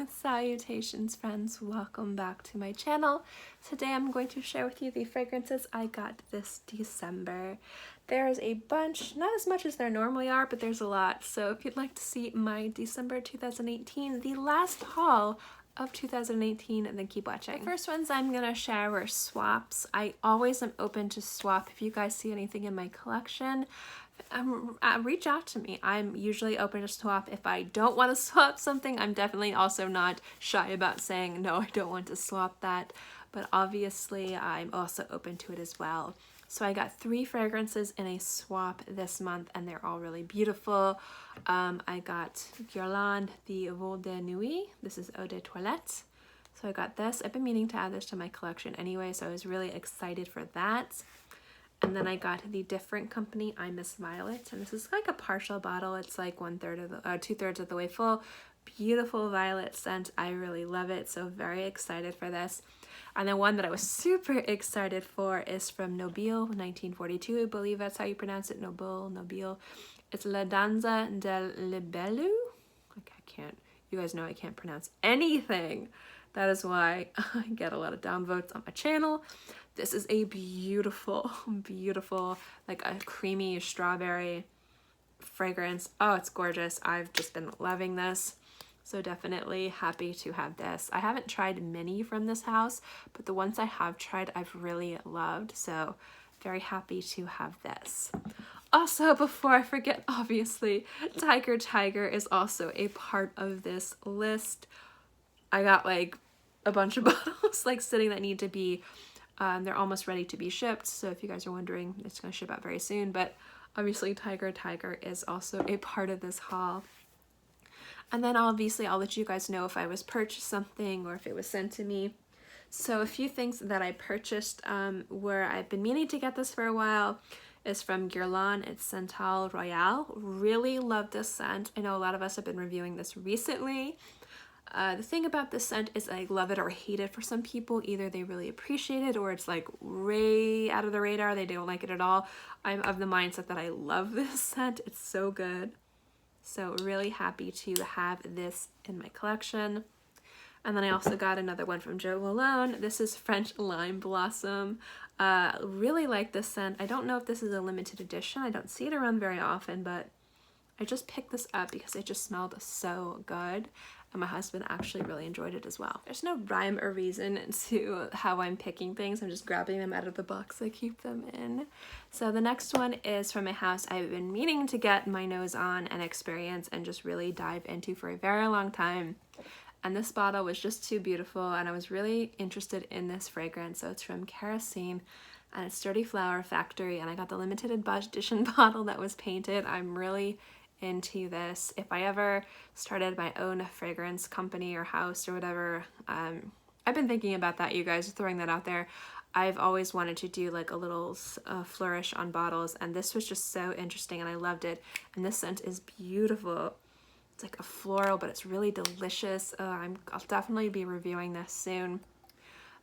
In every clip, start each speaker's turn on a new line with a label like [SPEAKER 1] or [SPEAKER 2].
[SPEAKER 1] Salutations friends, welcome back to my channel. Today I'm going to share with you the fragrances I got this December. There's a bunch, not as much as there normally are, but there's a lot. So if you'd like to see my December 2018, the last haul of 2018, and then keep watching. The first ones I'm gonna share were swaps. I always am open to swap. If you guys see anything in my collection, reach out to me. I'm usually open to swap. If I don't want to swap something, I'm definitely also not shy about saying no, I don't want to swap that, but obviously I'm also open to it as well. So I got 3 fragrances in a swap this month, and they're all really beautiful. I got Guerlain, the Vol de Nuit. This is Eau de Toilette. So I got this. I've been meaning to add this to my collection anyway, so I was really excited for that. And then I got the Different Company I Miss Violet, and this is like a partial bottle. It's like 2/3 of the way full. Beautiful violet scent. I really love it, so very excited for this. And the one that I was super excited for is from Nobile 1942. I believe that's how you pronounce it. Nobile. It's La Danza del Libello. Like, I can't. You guys know I can't pronounce anything. That is why I get a lot of downvotes on my channel. This is a beautiful, beautiful, like a creamy strawberry fragrance. Oh, it's gorgeous. I've just been loving this. So definitely happy to have this. I haven't tried many from this house, but the ones I have tried, I've really loved. So very happy to have this. Also, before I forget, obviously, Tiger is also a part of this list. I got like a bunch of bottles like sitting that need to be, they're almost ready to be shipped. So if you guys are wondering, it's going to ship out very soon. But obviously Tiger is also a part of this haul. And then obviously I'll let you guys know if I was purchased something or if it was sent to me. So a few things that I purchased where I've been meaning to get this for a while is from Guerlain. It's Santal Royale. Really love this scent. I know a lot of us have been reviewing this recently. The thing about this scent is I love it or hate it for some people. Either they really appreciate it or it's like way out of the radar. They don't like it at all. I'm of the mindset that I love this scent. It's so good. So really happy to have this in my collection. And then I also got another one from Jo Malone. This is French Lime Blossom. Really like this scent. I don't know if this is a limited edition. I don't see it around very often, but I just picked this up because it just smelled so good. And my husband actually really enjoyed it as well. There's no rhyme or reason to how I'm picking things. I'm just grabbing them out of the box I keep them in. So the next one is from a house I've been meaning to get my nose on and experience and just really dive into for a very long time. And this bottle was just too beautiful, and I was really interested in this fragrance. So it's from Kerosene, and it's Dirty Flower Factory, and I got the limited edition bottle that was painted. I'm really into this. If I ever started my own fragrance company or house or whatever, I've been thinking about that, you guys, throwing that out there. I've always wanted to do like a little flourish on bottles, and this was just so interesting and I loved it. And this scent is beautiful. It's like a floral, but it's really delicious. I'll definitely be reviewing this soon,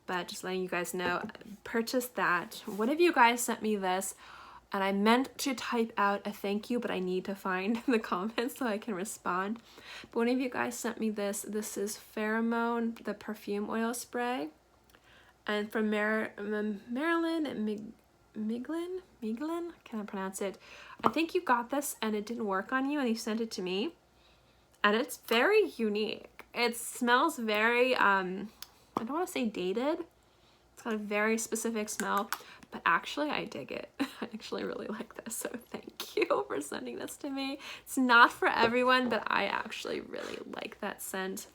[SPEAKER 1] but just letting you guys know, purchase that. One of you guys sent me this, and I meant to type out a thank you, but I need to find the comments so I can respond. But one of you guys sent me this. This is Pheromone, the perfume oil spray. And from Marilyn Miglin? Can I pronounce it? I think you got this and it didn't work on you and you sent it to me. And it's very unique. It smells very, I don't want to say dated. It's got a very specific smell. But actually, I dig it. I actually really like this, so thank you for sending this to me. It's not for everyone, but I actually really like that scent.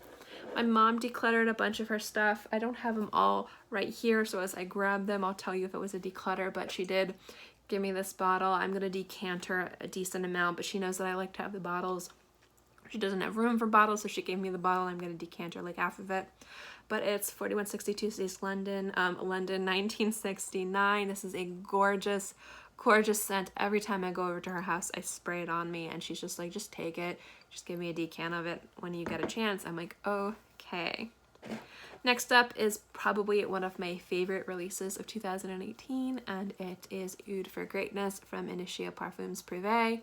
[SPEAKER 1] My mom decluttered a bunch of her stuff. I don't have them all right here, so as I grab them, I'll tell you if it was a declutter, but she did give me this bottle. I'm going to decanter a decent amount, but she knows that I like to have the bottles. She doesn't have room for bottles, so she gave me the bottle. I'm going to decanter like half of it. But it's 4162 East London, London 1969. This is a gorgeous, gorgeous scent. Every time I go over to her house, I spray it on me, and she's just like, just take it. Just give me a decant of it when you get a chance. I'm like, okay. Next up is probably one of my favorite releases of 2018, and it is Oud for Greatness from Initio Parfums Privé.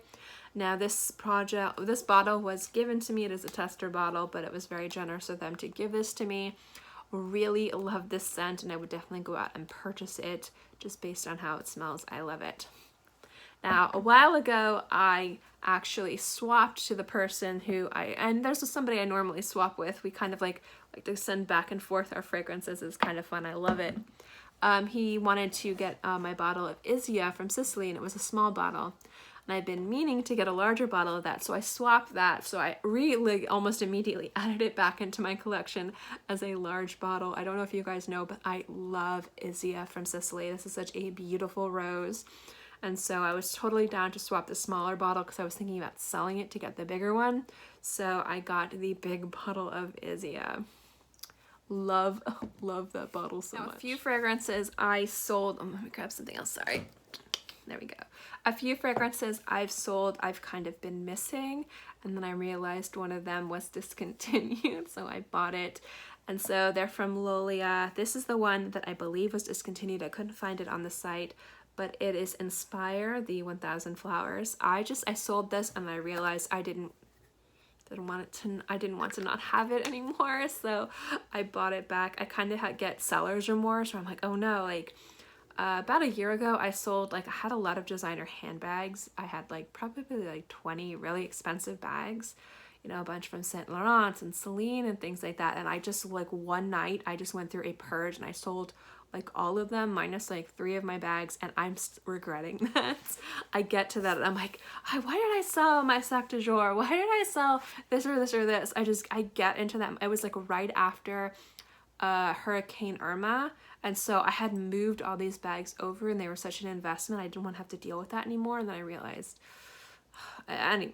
[SPEAKER 1] Now this bottle was given to me. It is a tester bottle, but it was very generous of them to give this to me. Really love this scent, and I would definitely go out and purchase it just based on how it smells. I love it. Now, a while ago, I actually swapped to the person who and there's somebody I normally swap with. We kind of like to send back and forth our fragrances. It's kind of fun. I love it. He wanted to get my bottle of Isia from Sicily, and it was a small bottle. And I've been meaning to get a larger bottle of that, so I swapped that. So I really almost immediately added it back into my collection as a large bottle. I don't know if you guys know, but I love Isia from Sicily. This is such a beautiful rose. And so I was totally down to swap the smaller bottle because I was thinking about selling it to get the bigger one. So I got the big bottle of Isia. Love that bottle so much. A few fragrances I sold. Oh, let me grab something else, sorry. There we go. A few fragrances I've sold, I've kind of been missing, and then I realized one of them was discontinued, so I bought it. And so they're from Lolia. This is the one that I believe was discontinued. I couldn't find it on the site, but it is Inspire, the 1000 Flowers. I sold this and I realized I didn't want to not have it anymore, so I bought it back. I kind of get seller's remorse, where I'm like, oh no, like about a year ago I sold, I had a lot of designer handbags. I had probably 20 really expensive bags, you know, a bunch from Saint Laurent and Celine and things like that, and I just one night I just went through a purge and I sold all of them minus 3 of my bags, and I'm regretting that. I get to that and I'm like, why did I sell my sac de jour? Why did I sell this or this or this? I get into that. It was right after Hurricane Irma, and so I had moved all these bags over and they were such an investment. I didn't want to have to deal with that anymore, and then I realized anyway.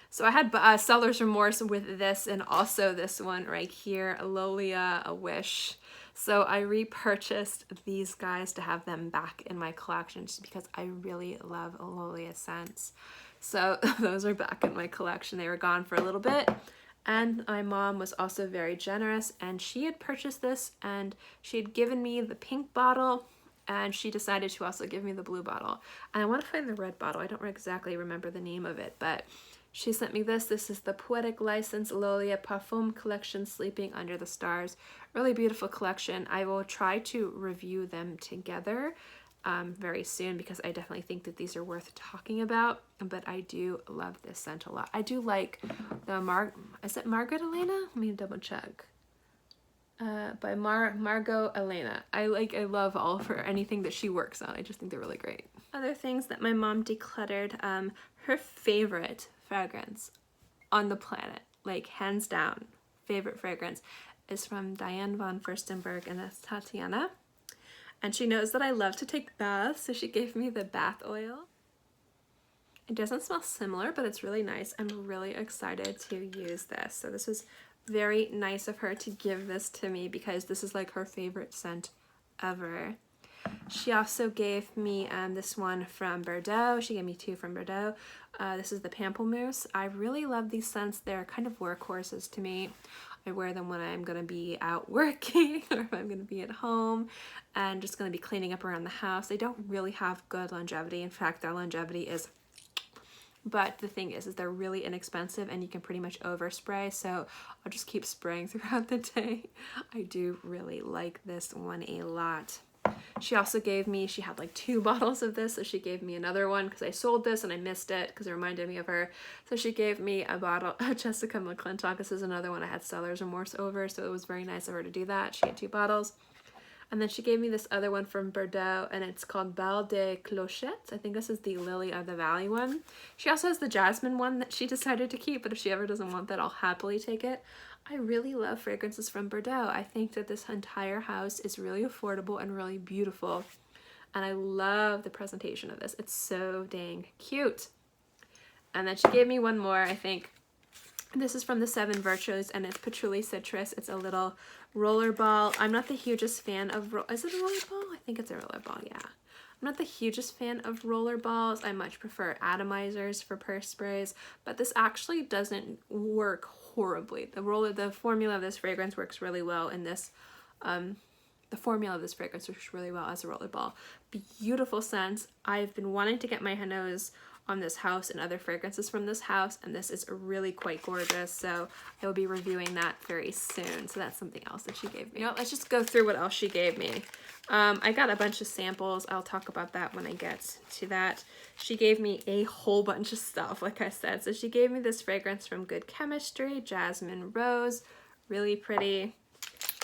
[SPEAKER 1] So I had seller's remorse with this, and also this one right here, Lolia, A Wish. So I repurchased these guys to have them back in my collection just because I really love Lolia scents. So those are back in my collection. They were gone for a little bit. And my mom was also very generous, and she had purchased this, and she had given me the pink bottle, and she decided to also give me the blue bottle. And I want to find the red bottle. I don't exactly remember the name of it, but she sent me this. This is the Poetic License Lolia Parfum Collection, Sleeping Under the Stars. Really beautiful collection. I will try to review them together very soon, because I definitely think that these are worth talking about, but I do love this scent a lot. I do like the is it Margaret Elena? Let me double check. By Margot Elena. I love all of her, anything that she works on. I just think they're really great. Other things that my mom decluttered, her favorite fragrance on the planet, hands down favorite fragrance, is from Diane von Furstenberg, and that's Tatiana. And she knows that I love to take baths, so she gave me the bath oil. It doesn't smell similar, but it's really nice. I'm really excited to use this. So this was very nice of her to give this to me, because this is her favorite scent ever. She also gave me this one from Bordeaux. She gave me 2 from Bordeaux. This is the Pamplemousse. I really love these scents. They're kind of workhorses to me. I wear them when I'm going to be out working, or if I'm going to be at home and just going to be cleaning up around the house. They don't really have good longevity. In fact, their longevity is... But the thing is they're really inexpensive, and you can pretty much overspray, so I'll just keep spraying throughout the day. I do really like this one a lot. She also gave me, she had 2 bottles of this, so she gave me another one because I sold this and I missed it because it reminded me of her. So she gave me a bottle of JessicaMcClintock. This is another one I had seller's remorse over, so it was very nice of her to do that. She had 2 bottles. And then she gave me this other one from Bordeaux, and it's called Belle de Clochette. I think this is the Lily of the Valley one. She also has the Jasmine one that she decided to keep, but if she ever doesn't want that, I'll happily take it. I really love fragrances from Bordeaux. I think that this entire house is really affordable and really beautiful. And I love the presentation of this. It's so dang cute. And then she gave me one more, I think. This is from the 7 Virtues, and it's Patchouli Citrus. It's a little roller ball. I'm not the hugest fan of... Is it a roller ball? I think it's a roller ball, yeah. I'm not the hugest fan of roller balls. I much prefer atomizers for purse sprays, but this actually doesn't work horribly. The formula of this fragrance works really well in this. The formula of this fragrance works really well as a roller ball. Beautiful scents. I've been wanting to get my nose on this house and other fragrances from this house, and this is really quite gorgeous, so I will be reviewing that very soon. So that's something else that she gave me. You know, let's just go through what else she gave me. I got a bunch of samples. I'll talk about that when I get to that. She gave me a whole bunch of stuff, like I said. So she gave me this fragrance from Good Chemistry, Jasmine Rose, really pretty.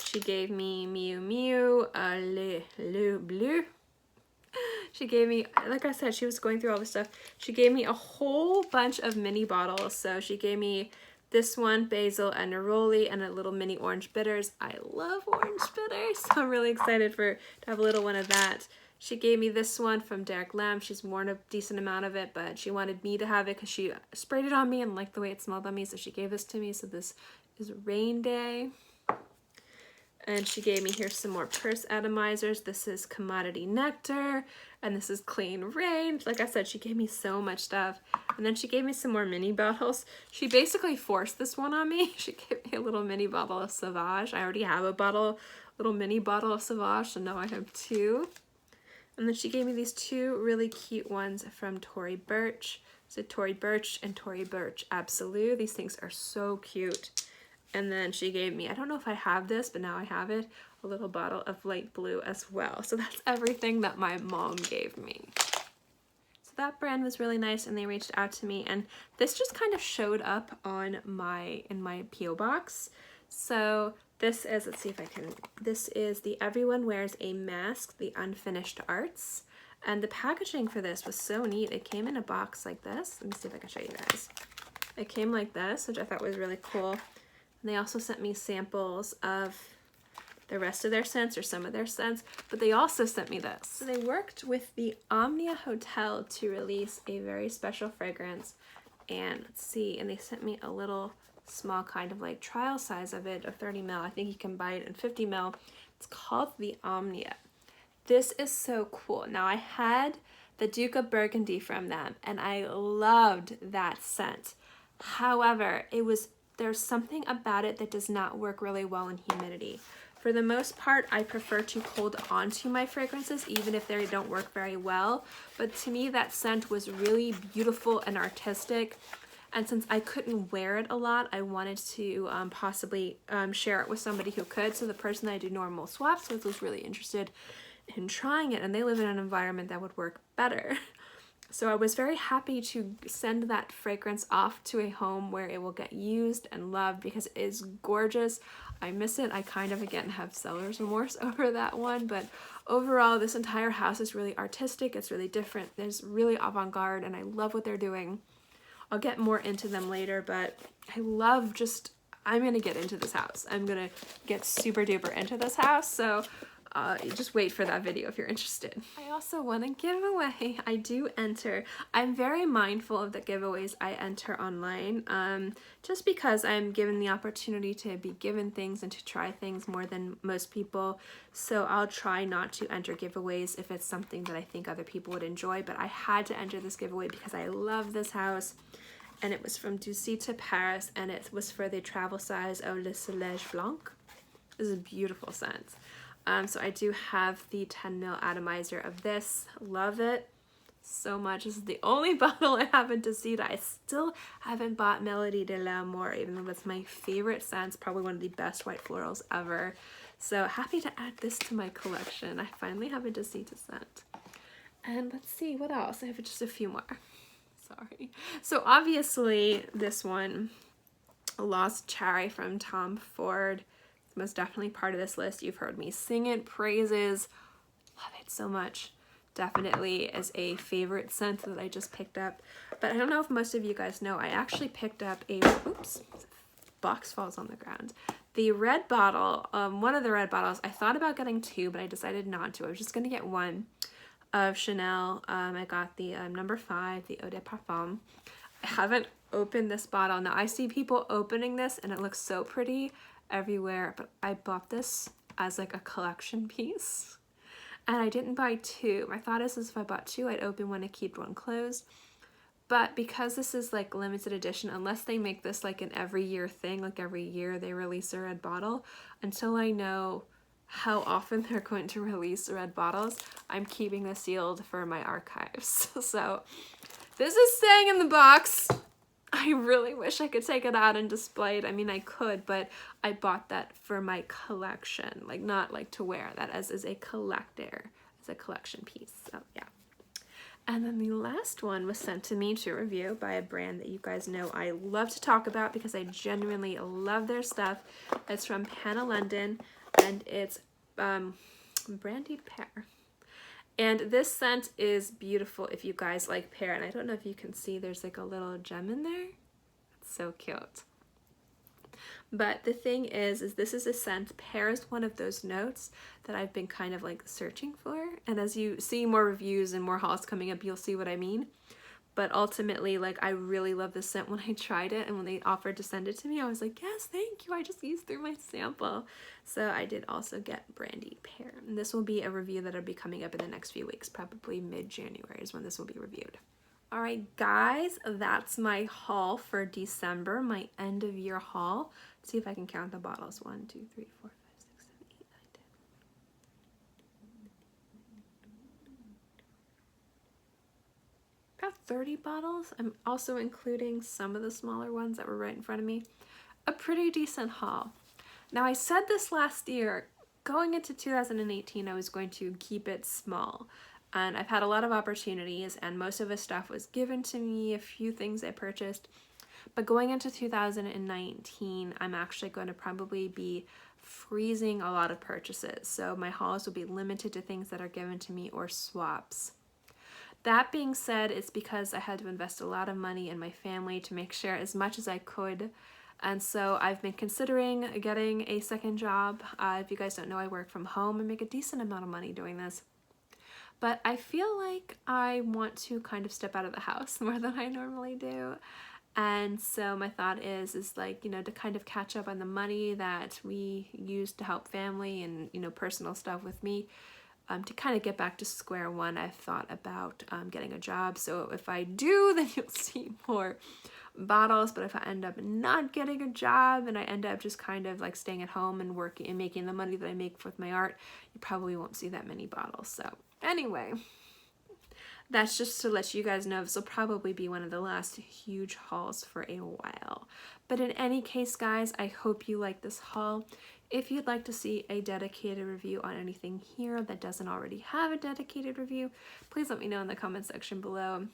[SPEAKER 1] She gave me Meow Meow Le Bleu. She gave me, like I said, she was going through all this stuff. She gave me a whole bunch of mini bottles. So she gave me this one, basil and neroli, and a little mini orange bitters. I love orange bitters, so I'm really excited to have a little one of that. She gave me this one from Derek Lam. She's worn a decent amount of it, but she wanted me to have it because she sprayed it on me and liked the way it smelled on me, so she gave this to me. So this is Rain Day. And she gave me here some more purse atomizers. This is Commodity Nectar, and this is Clean Rain. Like I said, she gave me so much stuff. And then she gave me some more mini bottles. She basically forced this one on me. She gave me a little mini bottle of Sauvage. I already have a little mini bottle of Sauvage, so now I have two. And then she gave me these two really cute ones from Tory Burch. So Tory Burch and Tory Burch Absolute. These things are so cute. And then she gave me, I don't know if I have this, but now I have it, a little bottle of light blue as well. So that's everything that my mom gave me. So that brand was really nice, and they reached out to me, and this just kind of showed up on in my P.O. box. So this is, let's see if I can, this is the Everyone Wears a Mask, the Unfinished Arts. And the packaging for this was so neat. It came in a box like this. Let me see if I can show you guys. It came like this, which I thought was really cool. And they also sent me samples of the rest of their scents, or some of their scents, but they also sent me this. So they worked with the Omnia Hotel to release a very special fragrance, and let's see, and they sent me a little small kind of like trial size of it, of 30 ml. I think you can buy it in 50 ml. It's called the Omnia. This is so cool. Now I had the Duke of Burgundy from them, and I loved that scent. However, there's something about it that does not work really well in humidity. For the most part, I prefer to hold on to my fragrances even if they don't work very well. But to me, that scent was really beautiful and artistic. And since I couldn't wear it a lot, I wanted to possibly share it with somebody who could. So the person that I do normal swaps with was really interested in trying it, and they live in an environment that would work better. So I was very happy to send that fragrance off to a home where it will get used and loved, because it is gorgeous. I miss it. I kind of, again, have seller's remorse over that one, but overall, this entire house is really artistic. It's really different. It's really avant-garde, and I love what they're doing. I'll get more into them later, but I love I'm going to get into this house. I'm going to get super duper into this house, so just wait for that video if you're interested. I also won a giveaway. I do enter. I'm very mindful of the giveaways I enter online, just because I'm given the opportunity to be given things and to try things more than most people. So I'll try not to enter giveaways if it's something that I think other people would enjoy, but I had to enter this giveaway because I love this house. And it was from Doucy to Paris, and it was for the travel size of Le Soleil Blanc. This is a beautiful scent. So I do have the 10 ml atomizer of this. Love it so much. This is the only bottle I have in Doucy. I still haven't bought Melody de l'Amour, even though that's my favorite scent. Probably one of the best white florals ever. So happy to add this to my collection. I finally have a Doucy to scent. And let's see, what else? I have just a few more. Sorry. So obviously this one, Lost Cherry from Tom Ford, most definitely part of this list. You've heard me sing it, praises, love it so much. Definitely is a favorite scent that I just picked up. But I don't know if most of you guys know, I actually picked up a, oops, box falls on the ground. The red bottle, one of the red bottles, I thought about getting two, but I decided not to. I was just gonna get one of Chanel. I got the number 5, the Eau de Parfum. I haven't opened this bottle. Now I see people opening this and it looks so pretty everywhere, but I bought this as like a collection piece, and I didn't buy two. My thought is if I bought two, I'd open one and keep one closed. But because this is like limited edition, unless they make this like an every year thing, like every year they release a red bottle, until I know how often they're going to release red bottles, I'm keeping this sealed for my archives. So this is staying in the box. I really wish I could take it out and display it. I mean, I could, but I bought that for my collection, like not like to wear that as a collector, as a collection piece. So yeah. And then the last one was sent to me to review by a brand that you guys know I love to talk about because I genuinely love their stuff. It's from Hanna London, and it's brandied pear. And this scent is beautiful if you guys like pear. And I don't know if you can see, there's like a little gem in there. It's so cute. But the thing is this is a scent. Pear is one of those notes that I've been kind of like searching for. And as you see more reviews and more hauls coming up, you'll see what I mean. But ultimately, like, I really love this scent. When I tried it and when they offered to send it to me, I was like, yes, thank you. I just used through my sample. So I did also get brandied pear. And this will be a review that'll be coming up in the next few weeks. Probably mid-January is when this will be reviewed. All right, guys, that's my haul for December, my end of year haul. Let's see if I can count the bottles. 1, 2, 3, 4, 5, 6, 7, 8, 9, 10. About 30 bottles. I'm also including some of the smaller ones that were right in front of me. A pretty decent haul. Now, I said this last year, going into 2018, I was going to keep it small. And I've had a lot of opportunities, and most of the stuff was given to me, a few things I purchased. But going into 2019, I'm actually going to probably be freezing a lot of purchases. So my hauls will be limited to things that are given to me or swaps. That being said, it's because I had to invest a lot of money in my family to make sure as much as I could. And so I've been considering getting a second job. If you guys don't know, I work from home and make a decent amount of money doing this. But I feel like I want to kind of step out of the house more than I normally do. And so my thought is like, you know, to kind of catch up on the money that we use to help family and, you know, personal stuff with me, to kind of get back to square one. I've thought about getting a job. So if I do, then you'll see more bottles. But if I end up not getting a job and I end up just kind of like staying at home and working and making the money that I make with my art, you probably won't see that many bottles. So anyway, that's just to let you guys know this will probably be one of the last huge hauls for a while. But in any case, guys, I hope you like this haul. If you'd like to see a dedicated review on anything here that doesn't already have a dedicated review, please let me know in the comment section below.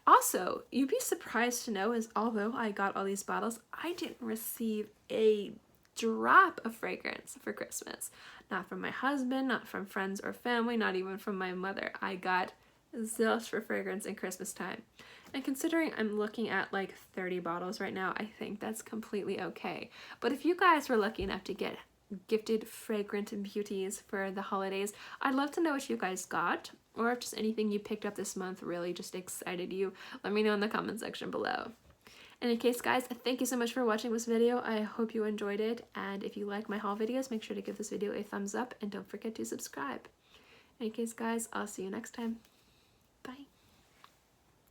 [SPEAKER 1] Also, you'd be surprised to know is although I got all these bottles, I didn't receive a drop of fragrance for Christmas. Not from my husband, not from friends or family, not even from my mother. I got zilch for fragrance in Christmas time. And considering I'm looking at like 30 bottles right now, I think that's completely okay. But if you guys were lucky enough to get gifted fragrant beauties for the holidays, I'd love to know what you guys got, or if just anything you picked up this month really just excited you. Let me know in the comment section below. In any case, guys, thank you so much for watching this video. I hope you enjoyed it, and if you like my haul videos, make sure to give this video a thumbs up and don't forget to subscribe. In any case, guys, I'll see you next time.